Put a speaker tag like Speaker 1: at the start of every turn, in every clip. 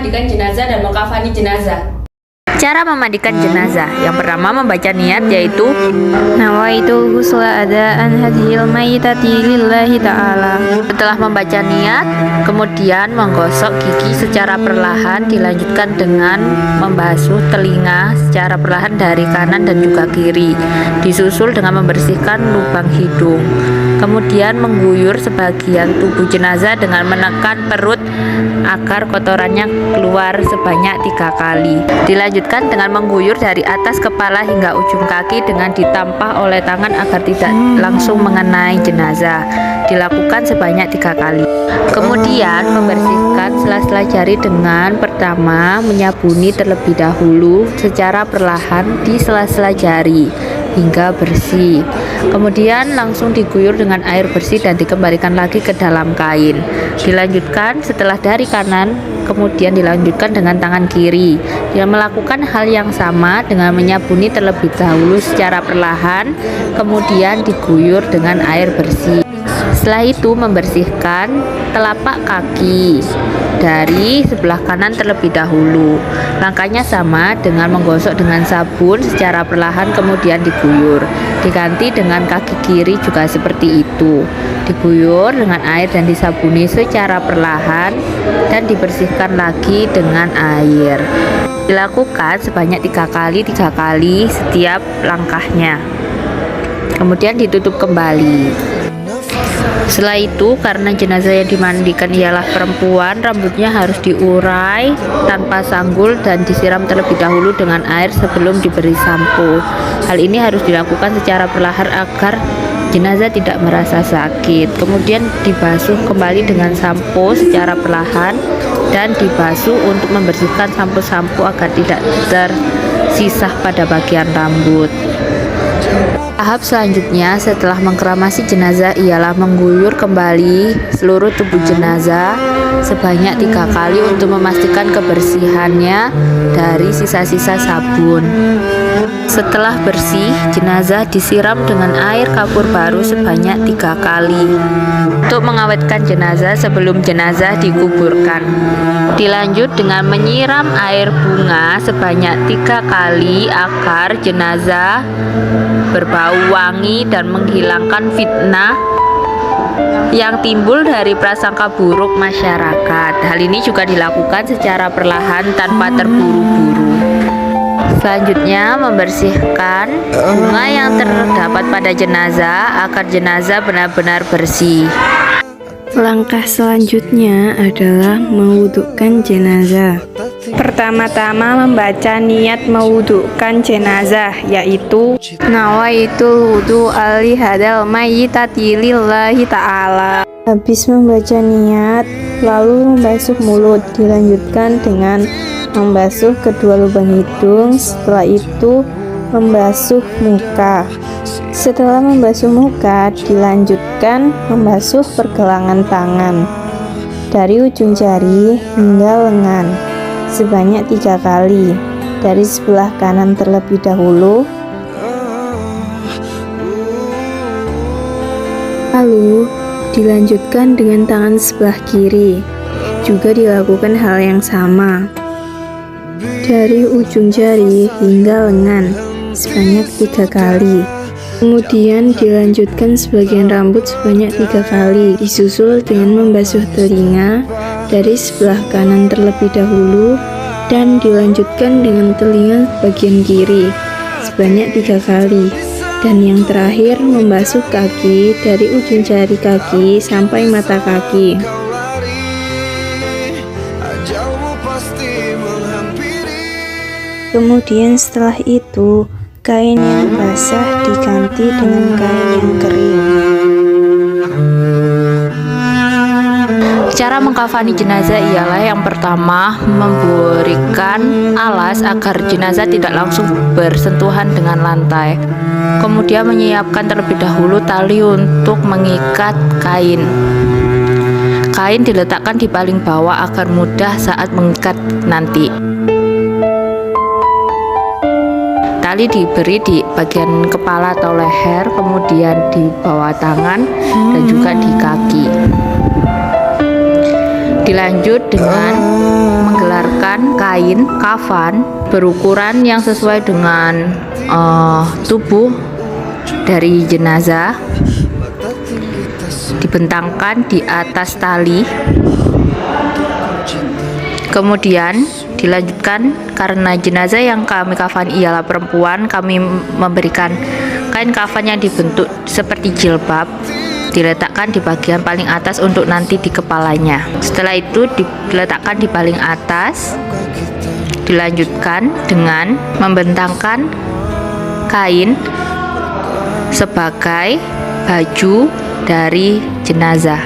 Speaker 1: memandikan jenazah dan mengkafani jenazah.
Speaker 2: Cara memandikan jenazah, yang pertama membaca niat, yaitu
Speaker 3: Nawaitul ghusla adaan hadhil mayyitati lillahi ta'ala.
Speaker 2: setelah membaca niat, kemudian menggosok gigi secara perlahan, dilanjutkan dengan membasuh telinga secara perlahan dari kanan dan juga kiri, disusul dengan membersihkan lubang hidung. Kemudian mengguyur sebagian tubuh jenazah dengan menekan perut agar kotorannya keluar sebanyak 3 kali. Dilanjutkan dengan mengguyur dari atas kepala hingga ujung kaki dengan ditampah oleh tangan agar tidak langsung mengenai jenazah. Dilakukan sebanyak 3 kali. Kemudian membersihkan sela-sela jari dengan pertama menyabuni terlebih dahulu secara perlahan di sela-sela jari hingga bersih. Kemudian langsung diguyur dengan air bersih dan dikembalikan lagi ke dalam kain. Dilanjutkan setelah dari kanan, kemudian dilanjutkan dengan tangan kiri. Dia melakukan hal yang sama dengan menyabuni terlebih dahulu secara perlahan, kemudian diguyur dengan air bersih. Setelah itu membersihkan telapak kaki dari sebelah kanan terlebih dahulu. Langkahnya sama dengan menggosok dengan sabun secara perlahan kemudian diguyur. Diganti dengan kaki kiri juga seperti itu. Diguyur dengan air dan disabuni secara perlahan dan dibersihkan lagi dengan air. Dilakukan sebanyak 3 kali setiap langkahnya. Kemudian ditutup kembali. Setelah itu, karena jenazah yang dimandikan ialah perempuan, rambutnya harus diurai tanpa sanggul dan disiram terlebih dahulu dengan air sebelum diberi sampo. Hal ini harus dilakukan secara perlahan agar jenazah tidak merasa sakit. Kemudian dibasuh kembali dengan sampo secara perlahan dan dibasuh untuk membersihkan sampo-sampo agar tidak tersisa pada bagian rambut. Tahap selanjutnya setelah mengkeramasi jenazah ialah mengguyur kembali seluruh tubuh jenazah sebanyak 3 kali untuk memastikan kebersihannya dari sisa-sisa sabun. Setelah bersih, jenazah disiram dengan air kapur baru sebanyak 3 kali untuk mengawetkan jenazah sebelum jenazah dikuburkan. Dilanjut dengan menyiram air bunga sebanyak 3 kali agar jenazah berbau wangi dan menghilangkan fitnah yang timbul dari prasangka buruk masyarakat. Hal ini juga dilakukan secara perlahan tanpa terburu-buru. Selanjutnya membersihkan bunga yang terdapat pada jenazah agar jenazah benar-benar bersih.
Speaker 3: Langkah selanjutnya adalah mewudukkan jenazah. Pertama-tama membaca niat mewudukkan jenazah, yaitu Nawaitul wudu ali hadal mayyitati lillahi ta'ala. Habis membaca niat, lalu membasuh mulut, dilanjutkan dengan membasuh kedua lubang hidung, setelah itu membasuh muka. Setelah membasuh muka, dilanjutkan membasuh pergelangan tangan dari ujung jari hingga lengan sebanyak 3 kali, dari sebelah kanan terlebih dahulu, lalu dilanjutkan dengan tangan sebelah kiri. Juga dilakukan hal yang sama dari ujung jari hingga lengan sebanyak 3 kali. Kemudian dilanjutkan sebagian rambut sebanyak 3 kali, disusul dengan membasuh telinga dari sebelah kanan terlebih dahulu dan dilanjutkan dengan telinga bagian kiri sebanyak 3 kali. Dan yang terakhir membasuh kaki dari ujung jari kaki sampai mata kaki. Kemudian setelah itu kain yang basah diganti dengan kain yang kering.
Speaker 2: Cara mengkafani jenazah ialah yang pertama memberikan alas agar jenazah tidak langsung bersentuhan dengan lantai. Kemudian menyiapkan terlebih dahulu tali untuk mengikat kain. Kain diletakkan di paling bawah agar mudah saat mengikat nanti. Tali diberi di bagian kepala atau leher, kemudian di bawah tangan dan juga di kaki. Dilanjut dengan menggelar mengeluarkan kain kafan berukuran yang sesuai dengan tubuh dari jenazah, dibentangkan di atas tali. Kemudian dilanjutkan, karena jenazah yang kami kafani ialah perempuan, kami memberikan kain kafan yang dibentuk seperti jilbab, diletakkan di bagian paling atas untuk nanti di kepalanya. Setelah itu diletakkan di paling atas. Dilanjutkan dengan membentangkan kain sebagai baju dari jenazah,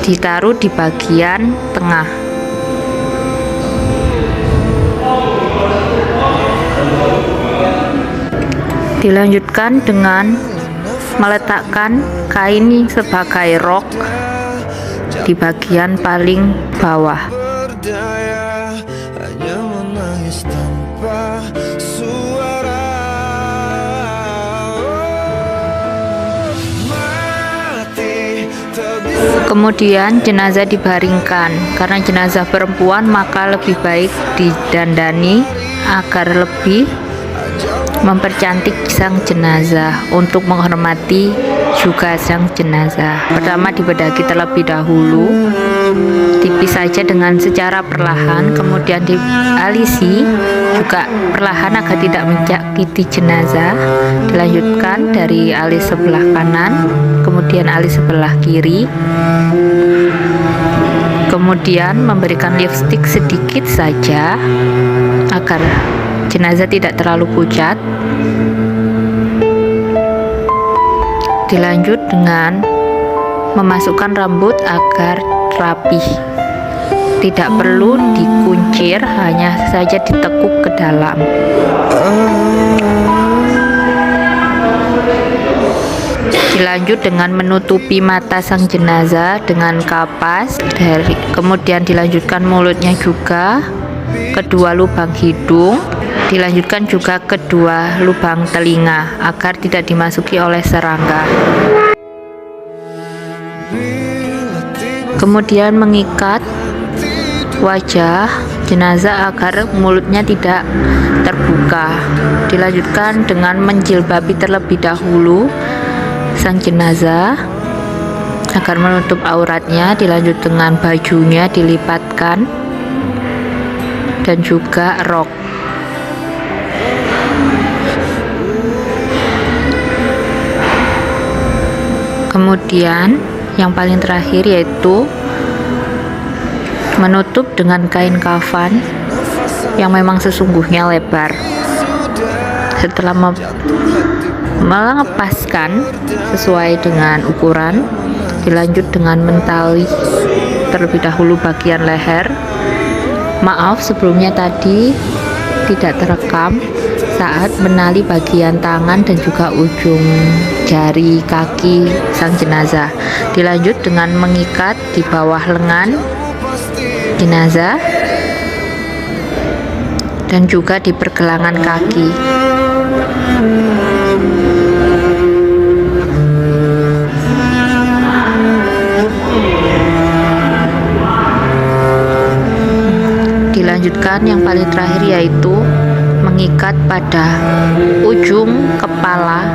Speaker 2: ditaruh di bagian tengah. Dilanjutkan dengan meletakkan kain sebagai rok di bagian paling bawah. Kemudian jenazah dibaringkan. Karena jenazah perempuan maka lebih baik didandani agar lebih mempercantik sang jenazah. Untuk menghormati juga sang jenazah, pertama dibedaki terlebih dahulu, dipisah saja dengan secara perlahan, kemudian dialisi juga perlahan agar tidak menyakiti jenazah. Dilanjutkan dari alis sebelah kanan, kemudian alis sebelah kiri, kemudian memberikan lipstik sedikit saja agar jenazah tidak terlalu pucat. Dilanjut dengan memasukkan rambut agar rapih, tidak perlu dikuncir, hanya saja ditekuk ke dalam. Dilanjut dengan menutupi mata sang jenazah dengan kapas, kemudian dilanjutkan mulutnya juga, kedua lubang hidung, dilanjutkan juga kedua lubang telinga agar tidak dimasuki oleh serangga. Kemudian mengikat wajah jenazah agar mulutnya tidak terbuka. Dilanjutkan dengan menjilbabi terlebih dahulu sang jenazah agar menutup auratnya. Dilanjut dengan bajunya dilipatkan dan juga rok. Kemudian yang paling terakhir yaitu menutup dengan kain kafan yang memang sesungguhnya lebar. Setelah melepaskan sesuai dengan ukuran, dilanjut dengan mentali terlebih dahulu bagian leher. Maaf sebelumnya tadi tidak terekam saat menali bagian tangan dan juga ujung jari kaki sang jenazah. Dilanjut dengan mengikat di bawah lengan jenazah dan juga di pergelangan kaki. Dilanjutkan yang paling terakhir yaitu mengikat pada ujung kepala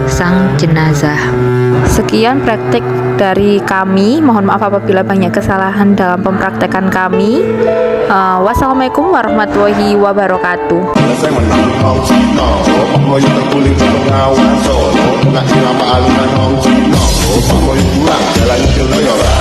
Speaker 2: sang jenazah. Sekian praktek dari kami. Mohon maaf apabila banyak kesalahan dalam pempraktekan kami. Wassalamualaikum warahmatullahi wabarakatuh.
Speaker 4: Saya menang Cina, Pak Moyo terguling di pengawan Solo, nggak selama alunan Cina, Pak Moyo pulang jalan ke Loyola.